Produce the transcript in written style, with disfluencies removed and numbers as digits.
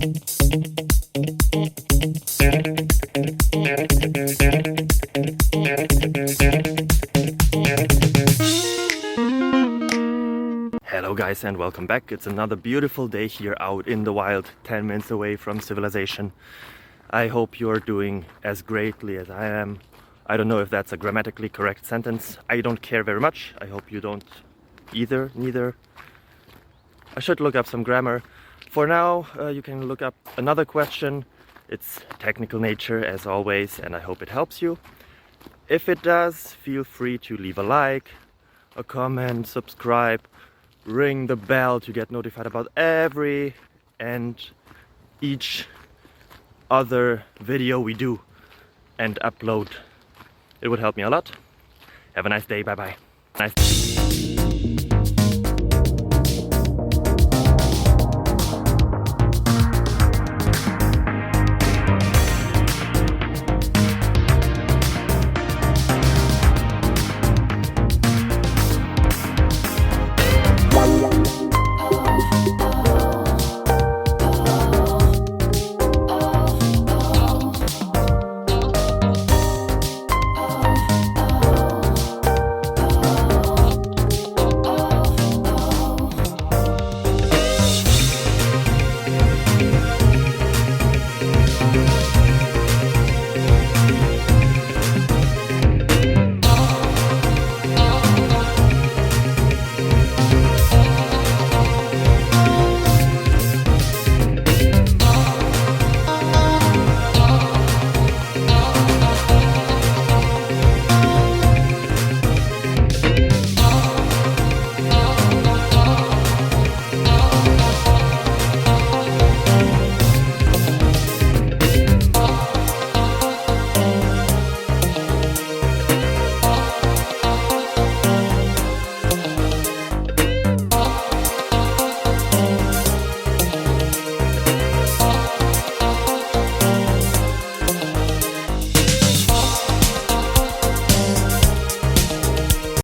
Hello guys and welcome back. It's another beautiful day here out in the wild, 10 minutes away from civilization. I hope you're doing as greatly as I am. I don't know if that's a grammatically correct sentence. I don't care very much. I hope you don't neither. I should look up some grammar. For now, you can look up another question. It's technical nature as always, and I hope it helps you. If it does, feel free to leave a like, a comment, subscribe, ring the bell to get notified about every and each other video we do and upload. It would help me a lot. Have a nice day. Bye bye. Nice.